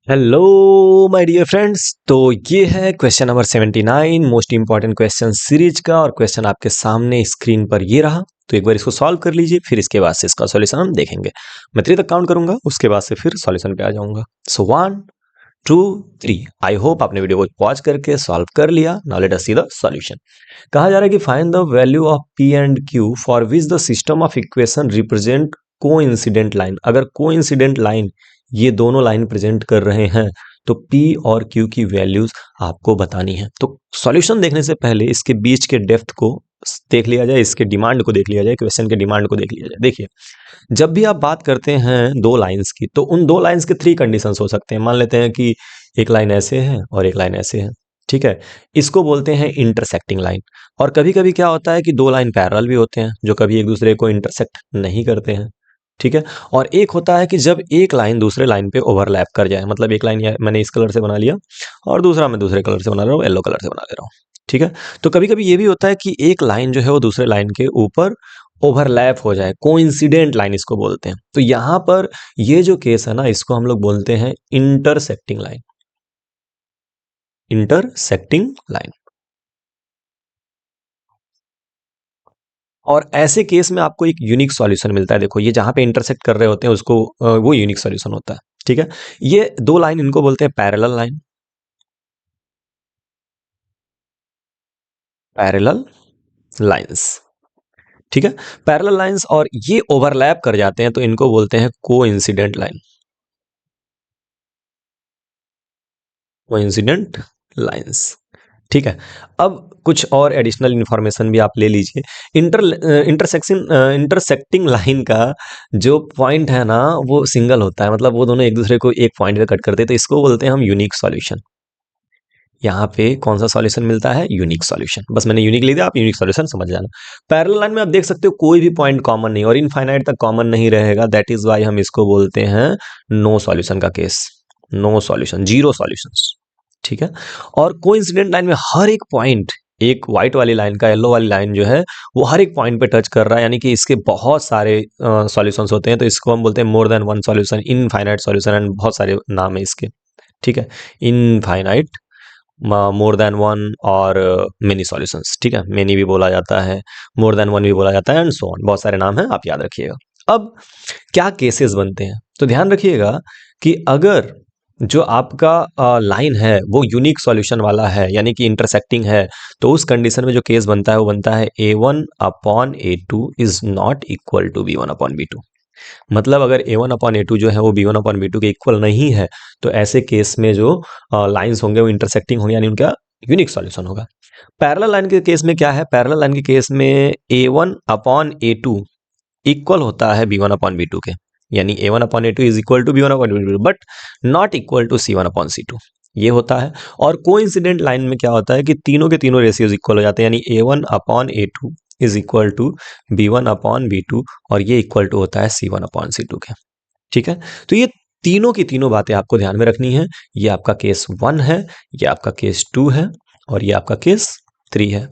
Hello my dear friends. तो ये है question number 79 most important question series का, और क्वेश्चन आपके सामने स्क्रीन पर ये रहा। तो एक बार इसको सॉल्व कर लीजिए, फिर इसके बाद से इसका सॉल्यूशन हम देखेंगे। मैं 3 तक काउंट करूंगा, उसके बाद से फिर सॉल्यूशन पे आ जाऊंगा। सो 1 2 3। आई होप आपने वीडियो को पॉज करके सॉल्व कर लिया। Now let us see the solution. कहा जा रहा है कि find the value of P and Q for which the system of equation represent coincident line. अगर कोइंसिडेंट लाइन, ये दोनों लाइन प्रेजेंट कर रहे हैं, तो P और Q की वैल्यूज आपको बतानी है। तो सॉल्यूशन देखने से पहले इसके बीच के डेप्थ को देख लिया जाए, इसके डिमांड को देख लिया जाए, क्वेश्चन के डिमांड को देख लिया जाए। देखिए, जब भी आप बात करते हैं दो लाइंस की, तो उन दो लाइंस के 3 कंडीशंस हो सकते हैं। मान लेते हैं कि एक लाइन ऐसे है और एक लाइन ऐसे है, ठीक है। इसको बोलते हैं इंटरसेक्टिंग लाइन। और कभी कभी क्या होता है कि दो लाइन पैरेलल भी होते हैं, जो कभी एक दूसरे को इंटरसेक्ट नहीं करते हैं, ठीक है। और एक होता है कि जब एक लाइन दूसरे लाइन पे ओवरलैप कर जाए, मतलब एक लाइन मैंने इस कलर से बना लिया और दूसरा मैं दूसरे कलर से बना रहा हूँ, येलो कलर से बना ले रहा हूँ, ठीक है। तो कभी कभी ये भी होता है कि एक लाइन जो है वो दूसरे लाइन के ऊपर ओवरलैप हो जाए, कोइंसिडेंट लाइन इसको बोलते हैं। तो यहां पर ये जो केस है ना, इसको हम लोग बोलते हैं इंटरसेक्टिंग लाइन। Intersecting line. और ऐसे केस में आपको एक यूनिक सॉल्यूशन मिलता है। देखो, ये जहां पे इंटरसेक्ट कर रहे होते हैं उसको वो यूनिक सॉल्यूशन होता है, ठीक है। ये दो लाइन, इनको बोलते हैं पैरेलल लाइन। पैरेलल लाइंस, ठीक है। पैरेलल लाइंस, और ये ओवरलैप कर जाते हैं तो इनको बोलते हैं कोइंसिडेंट लाइन। कोइंसिडेंट लाइंस, ठीक है। अब कुछ और एडिशनल इंफॉर्मेशन भी आप ले लीजिए। इंटरसेक्टिंग लाइन का जो पॉइंट है ना, वो सिंगल होता है, मतलब वो दोनों एक दूसरे को एक पॉइंट पे कट करते हैं, तो इसको बोलते हैं हम यूनिक सॉल्यूशन। यहाँ पे कौन सा सॉल्यूशन मिलता है? Unique solution. बस मैंने यूनिक लिख दिया, आप यूनिक सॉल्यूशन समझ जाना। पैरेलल लाइन में आप देख सकते हो कोई भी पॉइंट कॉमन नहीं, और इनफाइनाइट तक कॉमन नहीं रहेगा। दैट इज वाई हम इसको बोलते हैं नो सॉल्यूशन का केस। नो सॉल्यूशन, जीरो सॉल्यूशंस, ठीक है। और कोइंसिडेंट लाइन में हर एक पॉइंट, एक व्हाइट वाली लाइन का येलो वाली लाइन जो है, वो हर एक पॉइंट पे टच कर रहा है, यानी कि इसके बहुत सारे सॉल्यूशंस होते हैं। तो इसको हम बोलते हैं more than one solution, infinite solution, and बहुत सारे नाम है इसके, ठीक है। इनफाइनाइट, मोर देन वन, और मेनी सॉल्यूशंस, ठीक है। मेनी भी बोला जाता है, मोर देन वन भी बोला जाता है, एंड सो ऑन। बहुत सारे नाम हैं, आप याद रखिएगा। अब क्या केसेस बनते हैं, तो ध्यान रखिएगा कि अगर जो आपका लाइन है वो यूनिक सॉल्यूशन वाला है, यानी कि इंटरसेक्टिंग है, तो उस कंडीशन में जो केस बनता है वो बनता है A1/A2 is not equal to B1/B2। मतलब अगर A1/A2 जो है वो B1/B2 के इक्वल नहीं है, तो ऐसे केस में जो लाइंस होंगे वो इंटरसेक्टिंग होंगे, यानी उनका यूनिक सॉल्यूशन होगा। पैरेलल लाइन के केस में क्या है? पैरेलल लाइन के केस में A1/A2 इक्वल होता है B1/B2 के, यानी A1/A2 is equal to B1/B2, but not equal to C1/C2, ये होता है। और कोइंसिडेंट लाइन में क्या होता है कि तीनों के तीनों रेशियोज इक्वल हो जाते हैं, यानी A1/A2 is equal to B1/B2, और ये इक्वल टू होता है C1/C2 के, ठीक है। तो ये तीनों की तीनों बातें आपको ध्यान में रखनी है। ये आपका केस 1 है, ये आपका केस 2 है, और ये आपका केस 3 है,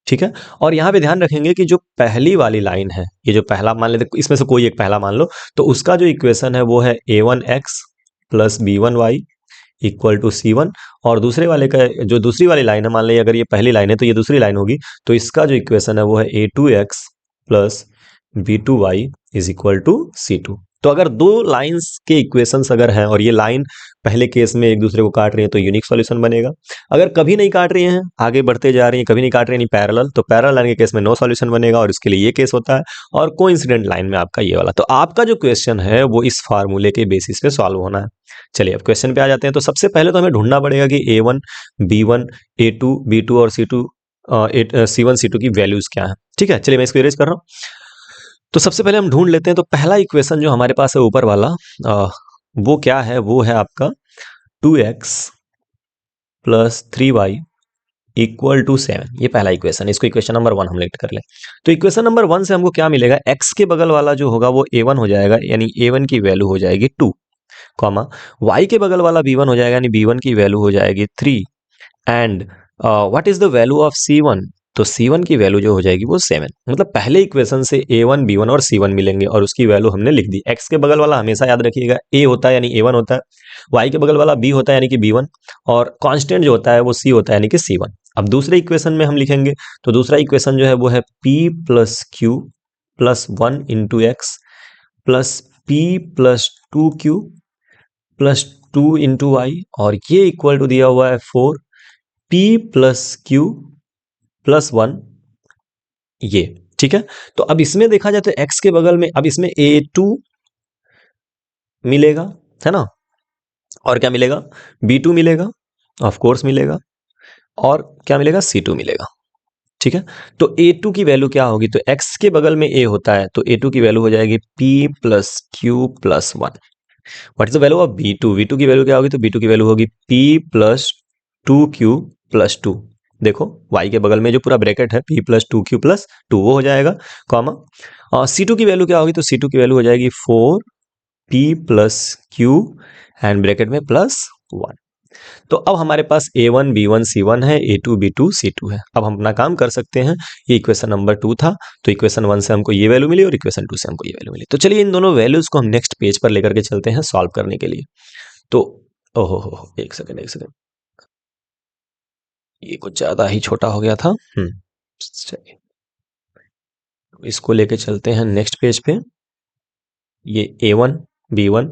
ठीक है। और यहाँ पे ध्यान रखेंगे कि जो पहली वाली लाइन है, ये जो पहला मान लेते, इसमें से कोई एक पहला मान लो, तो उसका जो इक्वेशन है वो है A1x plus B1y equal to C1। और दूसरे वाले का, जो दूसरी वाली लाइन है, मान लीजिए अगर ये पहली लाइन है तो ये दूसरी लाइन होगी, तो इसका जो इक्वेशन है वो है A2x plus B2y is equal to C2। तो अगर दो लाइंस के इक्वेशंस अगर हैं और ये लाइन पहले केस में एक दूसरे को काट रही है, तो यूनिक सॉल्यूशन बनेगा। अगर कभी नहीं काट रही हैं, आगे बढ़ते जा रही हैं, कभी नहीं काट रही हैं, पैरेलल, तो पैरेलल लाइन के केस में नो सॉल्यूशन बनेगा, और इसके लिए ये केस होता है। और कोइंसिडेंट लाइन में आपका ये वाला। तो आपका जो क्वेश्चन है वो इस फार्मूले के बेसिस पे सॉल्व होना है। चलिए अब क्वेश्चन पे आ जाते हैं। तो सबसे पहले तो हमें ढूंढना पड़ेगा कि A1 B1 A2 B2 और C2 C1 C2 की वैल्यूज क्या है, ठीक है। चलिए मैं इसको इरेज कर रहा हूँ। तो सबसे पहले हम ढूंढ लेते हैं। तो पहला इक्वेशन जो हमारे पास है ऊपर वाला, वो क्या है? वो है आपका 2x plus 3y equal to 7। ये पहला इक्वेशन, इसको इक्वेशन नंबर 1 हम लेट कर ले। तो इक्वेशन नंबर 1 से हमको क्या मिलेगा? x के बगल वाला जो होगा वो A1 हो जाएगा, यानी A1 की वैल्यू हो जाएगी 2, कॉमा y के बगल वाला B1 हो जाएगा, यानी B1 की वैल्यू हो जाएगी 3। And what is the value of C1? तो C1 की वैल्यू जो हो जाएगी वो 7। मतलब पहले इक्वेशन से A1 B1 और C1 मिलेंगे और उसकी वैल्यू हमने लिख दी। x के बगल वाला हमेशा याद रखिएगा A होता है यानी A1 होता है, y के बगल वाला B होता है यानी कि B1, और कांस्टेंट जो होता है वो C होता है यानी कि C1। अब दूसरे इक्वेशन में हम लिखेंगे तो दूसरा इक्वेशन जो है वो है P plus Q plus 1 into X plus P plus 2Q plus 2 into Y, और ये इक्वल टू दिया हुआ है 4 P प्लस क्यू प्लस 1 ये। ठीक है, तो अब इसमें देखा जाए तो x के बगल में अब इसमें A2 मिलेगा, है ना, और क्या मिलेगा, B2 मिलेगा, ऑफ कोर्स मिलेगा, और क्या मिलेगा, C2 मिलेगा। ठीक है, तो A2 की वैल्यू क्या होगी, तो x के बगल में A होता है तो A2 की वैल्यू हो जाएगी P plus Q plus 1। What is the value of B2, B2 की वैल्यू क्या होगी, तो B2 की वैल्यू होगी P प्लस 2Q प्लस 2। देखो y के बगल में जो पूरा ब्रैकेट है P प्लस 2Q प्लस 2 वो हो जाएगा, कॉमा, और C2 की वैल्यू क्या होगी, तो C2 की वैल्यू हो जाएगी 4P plus Q and bracket में प्लस 1। तो अब हमारे पास A1 B1 C1 है, A2 B2 C2 है। अब हम अपना काम कर सकते हैं। ये इक्वेशन नंबर 2 था, तो इक्वेशन 1 से हमको ये वैल्यू मिली और इक्वेशन 2 से हमको ये वैल्यू मिली। तो चलिए इन दोनों वैल्यूज को हम नेक्स्ट पेज पर लेकर के चलते हैं सॉल्व करने के लिए। तो ओहो हो, एक सेकंड, ये कुछ ज्यादा ही छोटा हो गया था। चलिए इसको लेके चलते हैं नेक्स्ट पेज पे। ये A1 B1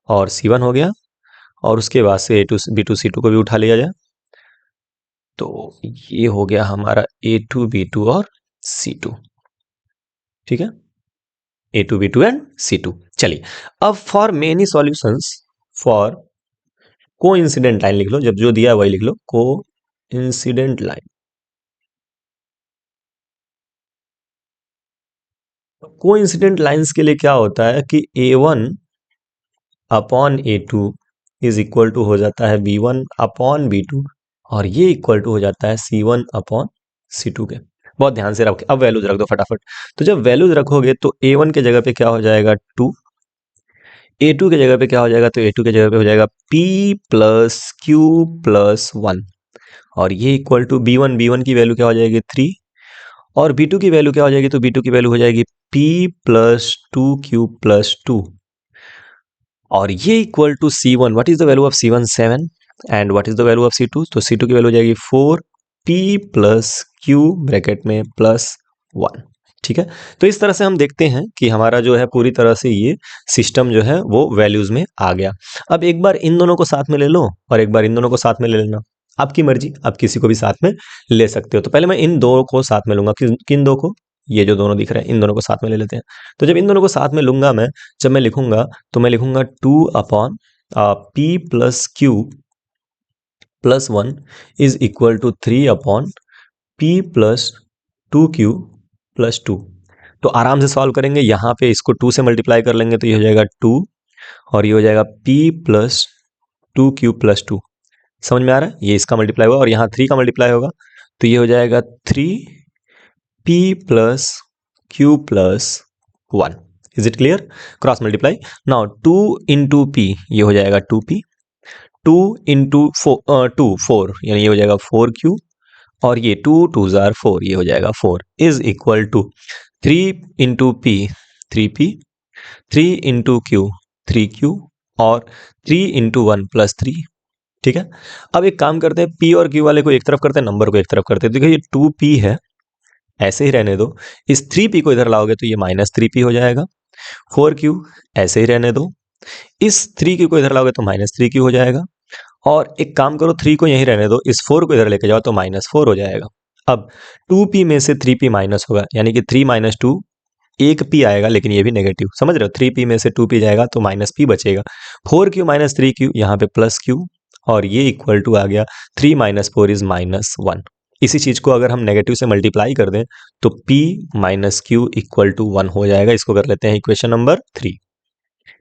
और C1 हो गया, और उसके बाद से A2 B2 C2 को भी उठा लिया जाए, तो ये हो गया हमारा A2 B2 और C2। ठीक है, A2 B2 एंड C2। चलिए अब फॉर मेनी सॉल्यूशंस फॉर को इंसिडेंट लाइन लिख लो, जब जो दिया है वही लिख लो, को इंसिडेंट लाइन। को इंसिडेंट लाइन्स के लिए क्या होता है कि A1 upon A2 is equal to हो जाता है B1 अपॉन B2, और ये इक्वल टू हो जाता है C1 अपॉन C2 के। बहुत ध्यान से रखो, अब वैल्यूज रख दो फटाफट। तो जब वैल्यूज रखोगे तो A1 के जगह पे क्या हो जाएगा 2, A2 के जगह पे क्या हो जाएगा, तो A2 के जगह पे हो जाएगा P प्लस Q प्लस 1, और ये इक्वल टू B1, B1 की वैल्यू क्या हो जाएगी 3, और B2 की वैल्यू क्या हो जाएगी, तो B2 की वैल्यू हो जाएगी P प्लस 2Q प्लस 2, और ये equal to C1। What is the value of C1 7, and what is the value of C2, तो C2 की वैल्यू हो जाएगी 4P प्लस Q ब्रैकेट में प्लस 1। ठीक है, तो इस तरह से हम देखते हैं कि हमारा जो है पूरी तरह से ये सिस्टम जो है वो वैल्यूज में आ गया। अब एक बार इन दोनों को साथ में ले लो और एक बार इन दोनों को साथ में ले लेना, आपकी मर्जी, आप किसी को भी साथ में ले सकते हो। तो पहले मैं इन दो को साथ में लूंगा, किन दो को, ये जो दोनों दिख रहे हैं इन दोनों को साथ में ले लेते हैं। तो जब इन दोनों को साथ में लूंगा मैं, जब मैं लिखूंगा तो मैं लिखूंगा 2 upon P plus Q plus 1 is equal to 3 upon P plus 2Q plus 2। तो आराम से सॉल्व करेंगे, यहाँ पे इसको 2 से मल्टीप्लाई कर लेंगे तो ये हो जाएगा 2, और ये हो जाएगा P प्लस 2Q प्लस 2। समझ में आ रहा है, ये इसका मल्टीप्लाई होगा और यहाँ 3 का मल्टीप्लाई होगा, तो ये हो जाएगा 3P plus Q plus 1। Is it clear, cross multiply. Now 2 into P, ये हो जाएगा 2P, 2 इंटू 4 यानी ये हो जाएगा 4Q, और ये 2 2 जार 4, ये हो जाएगा 4, is equal to 3 into P 3P, 3 into Q 3Q, और 3 इंटू 1 प्लस 3। ठीक है, अब एक काम करते हैं, P और Q वाले को एक तरफ करते हैं, नंबर को एक तरफ करते हैं। देखिए ये 2P है, ऐसे ही रहने दो, इस 3P को इधर लाओगे तो ये माइनस 3P हो जाएगा, 4Q ऐसे ही रहने दो, इस 3Q को इधर लाओगे तो माइनस 3Q हो जाएगा, और एक काम करो 3 को यहीं रहने दो, इस 4 को इधर लेके जाओ तो माइनस 4 हो जाएगा। अब 2P में से 3P माइनस होगा, यानी कि 3 माइनस 2 एक P आएगा, लेकिन ये भी नेगेटिव, समझ रहे हो, 3P में से 2P जाएगा तो माइनस P बचेगा, 4Q माइनस 3Q, यहाँ पे प्लस Q, और ये इक्वल टू आ गया 3 माइनस 4 इज माइनस 1। इसी चीज को अगर हम नेगेटिव से मल्टीप्लाई कर दें तो P minus Q equal to 1 हो जाएगा। इसको कर लेते हैं इक्वेशन नंबर 3।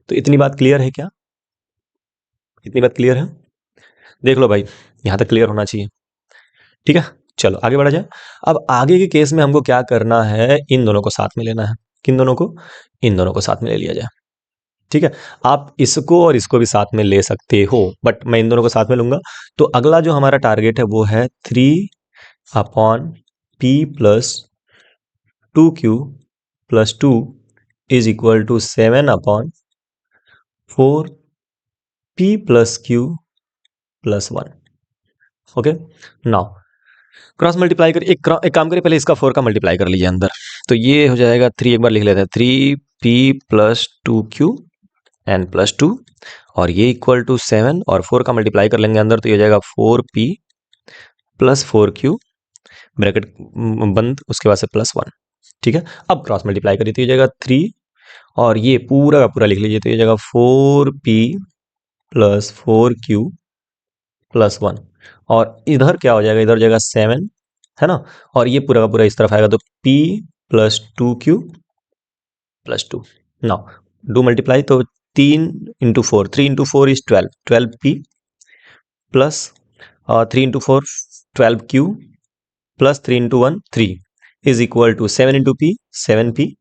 तो इतनी बात क्लियर है क्या, इतनी बात क्लियर है, देख लो भाई, यहां तक क्लियर होना चाहिए। ठीक है, चलो आगे बढ़ा जाए। अब आगे के केस में हमको क्या करना है, इन दोनों को साथ में लेना है। किन दोनों को, इन दोनों को साथ में ले लिया जाए। ठीक है, आप इसको और इसको भी साथ में ले सकते हो, बट मैं इन दोनों को साथ में लूंगा। तो अगला जो हमारा टारगेट है वो है 3 upon p plus 2q plus 2 is equal to 7/4 p plus q plus 1। Okay, now cross multiply कर एक काम करिए, पहले इसका 4 का मल्टीप्लाई कर लीजिए अंदर, तो ये हो जाएगा 3, एक बार लिख लेते हैं, 3p plus 2q N plus 2, और ये इक्वल टू 7, और 4 का मल्टीप्लाई कर लेंगे अंदर, तो ये हो जाएगा 4p प्लस 4q, ब्रैकेट बंद, उसके बाद से प्लस 1। ठीक है, अब क्रॉस मल्टीप्लाई करिए तो ये जाएगा 3, और ये पूरा का पूरा लिख लीजिए, तो ये जाएगा 4p प्लस 4q प्लस 1, और इधर क्या हो जाएगा, इधर हो जाएगा 7, है ना, और ये पूरा का पूरा इस तरफ आएगा, तो p plus 2q plus 2। Now do multiply, तो 3 into 4, 3 into 4 is 12, 12p plus 3 into 4 12q plus 3 into 1 3 is equal to 7 into p 7p,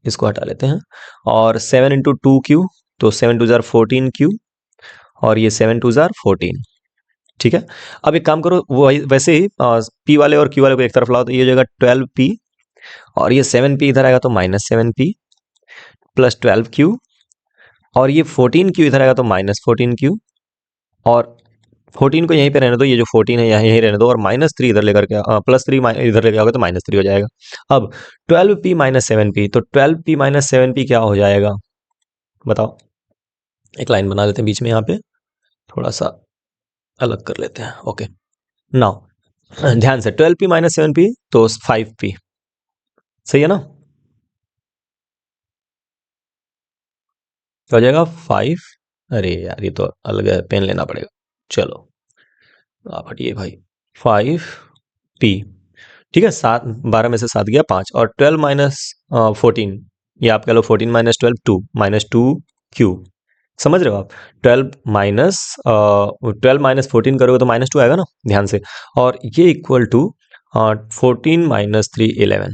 इसको हटा लेते हैं, और 7 इंटू 2q, तो 7 टू जार 14q, और ये 7 टू जार 14। ठीक है, अब एक काम करो, वो वैसे ही p वाले और q वाले को एक तरफ लाओ, तो ये हो जाएगा 12p, और ये 7p इधर आएगा तो माइनस 7p प्लस 12q, और ये 14q इधर आएगा तो माइनस 14q, और 14 को यहीं पे रहने दो, ये जो 14 है यहीं रहने दो, और -3 इधर लेकर के प्लस 3 इधर लेके आओगे तो -3 हो जाएगा। अब 12p माइनस 7p, तो 12p माइनस 7p क्या हो जाएगा बताओ, एक लाइन बना लेते हैं बीच में, यहाँ पे थोड़ा सा अलग कर लेते हैं। ओके, नाउ ध्यान से, 12p माइनस 7p तो 5p, सही है ना, क्या हो जाएगा 5, अरे यार ये तो अलग है, पेन लेना पड़ेगा, चलो आप हटिए भाई, 5p, ठीक है, 7, 12 में से 7 गया 5, और 12 माइनस 14, ये आप कह लो 14 माइनस 12 2 माइनस 2q, समझ रहे हो आप, 12 माइनस 14 करोगे तो -2 आएगा ना, ध्यान से, और ये इक्वल टू 14 माइनस 3 11,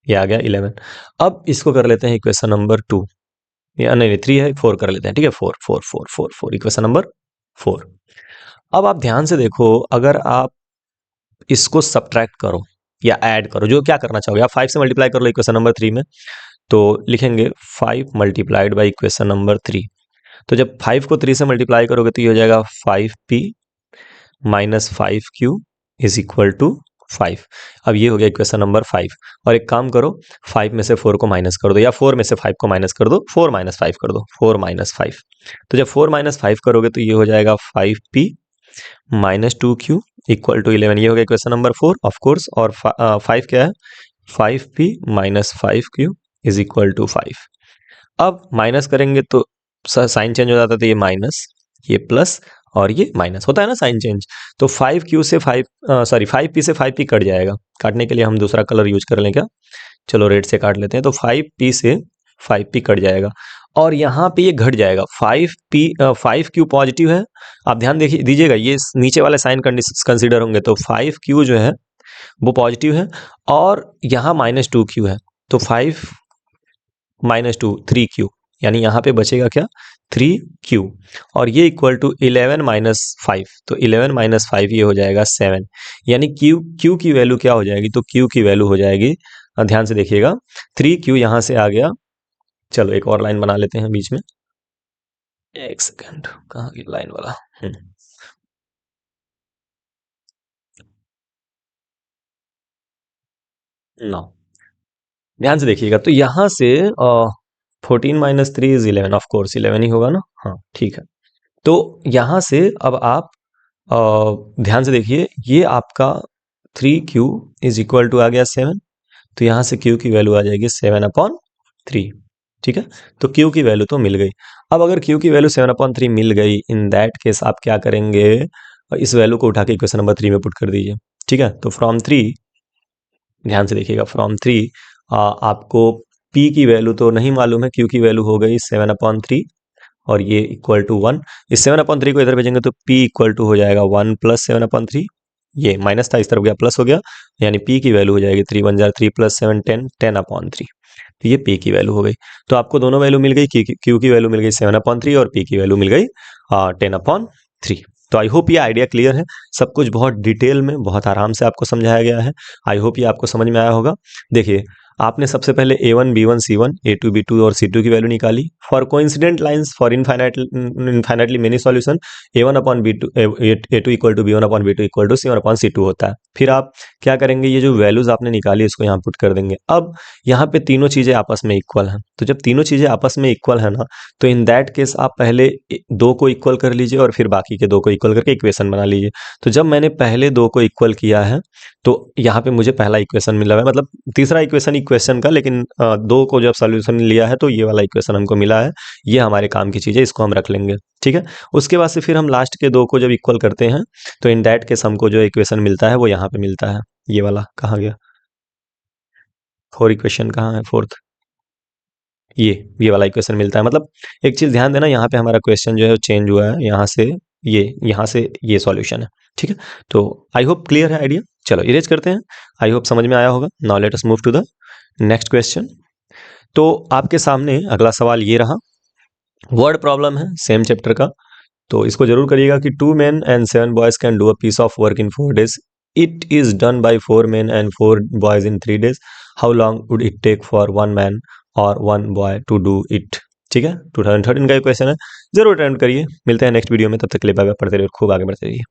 ये आ गया 11। अब इसको कर लेते हैं इक्वेशन नंबर 2, या नहीं 3 है, 4 कर लेते हैं, ठीक है, 4 4 4 4 4, इक्वेशन नंबर 4। अब आप ध्यान से देखो, अगर आप इसको सब्ट्रैक्ट करो या ऐड करो, जो क्या करना चाहोगे आप, 5 से मल्टीप्लाई कर लो इक्वेशन नंबर 3 में, तो लिखेंगे 5 मल्टीप्लाइड बाई इक्वेशन नंबर 3, तो जब 5 को 3 से मल्टीप्लाई करोगे तो ये हो जाएगा 5p minus 5q is equal to 5। अब ये हो गया इक्वेशन नंबर 5, और एक काम करो, 5 में से 4 को माइनस कर दो, या 4 में से 5 को माइनस कर दो, 4 माइनस 5 कर दो, 4 माइनस 5, तो जब 4 माइनस 5 करोगे तो ये हो जाएगा 5p minus 2q equal to 11, ये हो गया इक्वेशन नंबर 4 ऑफ कोर्स, और 5 क्या है, 5p minus 5q is equal to 5। अब माइनस करेंगे तो साइन चेंज हो जाता है, तो ये माइनस, ये प्लस, और ये माइनस होता है ना साइन चेंज, तो 5q से 5p से 5p कट जाएगा, काटने के लिए हम दूसरा कलर यूज कर लें क्या, चलो रेड से काट लेते हैं, तो 5p से 5p कट जाएगा, और यहाँ पे ये घट जाएगा, 5q पॉजिटिव है, आप ध्यान देखिए दीजिएगा, ये नीचे वाले साइन कंसीडर होंगे, तो 5q जो है वो पॉजिटिव है, और यहाँ -2q है, तो 5 माइनस 2 3q, यानी यहाँ पे बचेगा क्या 3q, और ये इक्वल टू 11 माइनस 5, तो 11 माइनस 5 ये हो जाएगा 7, यानी q की वैल्यू क्या हो जाएगी, तो q की वैल्यू हो जाएगी, ध्यान से देखिएगा, 3q यहाँ से आ गया, चलो एक और लाइन बना लेते हैं बीच में, एक सेकेंड, कहाँ की लाइन वाला, ना ध्यान से देखिएगा, तो यहाँ से 14 माइनस 3 इज 11, ऑफ कोर्स 11 ही होगा ना, हाँ ठीक है, तो यहाँ से अब आप ध्यान से देखिए, ये आपका 3q इज इक्वल टू आ गया 7, तो यहाँ से q की वैल्यू आ जाएगी 7/3, ठीक है, तो q की वैल्यू तो मिल गई। अब अगर q की वैल्यू 7/3 मिल गई, इन दैट केस आप क्या करेंगे, इस वैल्यू को उठा के इक्वेशन नंबर 3 में पुट कर दीजिए, ठीक है, तो फ्रॉम 3, ध्यान से देखिएगा, फ्रॉम 3 आपको p की वैल्यू तो नहीं मालूम है, q की वैल्यू हो गई 7/3, और ये इक्वल टू 1, इस 7/3 को इधर भेजेंगे तो p इक्वल टू हो जाएगा 1 प्लस 7/3, ये माइनस था इस तरफ गया प्लस हो गया, यानी p की वैल्यू हो जाएगी 3 1 जार 3 प्लस 7 10 10/3, तो ये p की वैल्यू हो गई। तो आपको दोनों वैल्यू मिल गई, q की वैल्यू मिल गई 7/3 और p की वैल्यू मिल गई 10/3। तो आई होप ये आइडिया क्लियर है। सब कुछ बहुत डिटेल में बहुत आराम से आपको समझाया गया है। आई होप ये आपको समझ में आया होगा। देखिए, आपने सबसे पहले A1 B1 C1 A2 B2 और C2 की वैल्यू निकाली। For coincident lines for infinitely many solution A1 upon B2 A2 equal to B1 upon B2 equal to C1 upon C2 होता है। फिर आप क्या करेंगे, ये जो वैल्यूज आपने निकाली इसको यहाँ पुट कर देंगे। अब यहाँ पे तीनों चीजें आपस में इक्वल हैं, तो जब तीनों चीजें आपस में इक्वल है ना, तो इन दैट केस आप पहले दो को इक्वल कर लीजिए और फिर बाकी के दो को इक्वल करके इक्वेशन बना लीजिए। तो जब मैंने पहले दो को इक्वल किया है तो यहाँ पे मुझे पहला इक्वेशन मिला है, मतलब तीसरा इक्वेशन का, लेकिन दो को जब सॉल्यूशन लिया है तो ये वाला इक्वेशन हमको मिला है। ये हमारे काम की चीज़ है, इसको हम रख लेंगे। ठीक है, उसके बाद से फिर हम लास्ट के दो को जब इक्वल करते हैं तो इन दैट केस हमको जो इक्वेशन मिलता है वो यहाँ पे मिलता है। ये वाला कहाँ गया, फोर इक्वेशन कहाँ है, फोर्थ, ये वाला इक्वेशन मिलता है। मतलब एक चीज ध्यान देना, यहाँ पे हमारा क्वेश्चन जो है चेंज हुआ है, यहाँ से ये सॉल्यूशन है। ठीक है, तो आई होप क्लियर है आइडिया। चलो इरेज करते हैं, आई होप समझ में आया होगा। Now let us move to the next question. तो आपके सामने अगला सवाल ये रहा, वर्ड प्रॉब्लम है सेम चैप्टर का। तो इसको जरूर करिएगा कि 2 men and 7 boys can do a piece of work in 4 days. It is done by 4 men and 4 boys in 3 days. How long would it take for 1 man or 1 boy to do it? ठीक है, 2013 का question है, जरूर attempt करिए। मिलते हैं next video में, तब तक के लिए बाय बाय, पढ़ते रहिए और खूब आगे बढ़ते रहिए।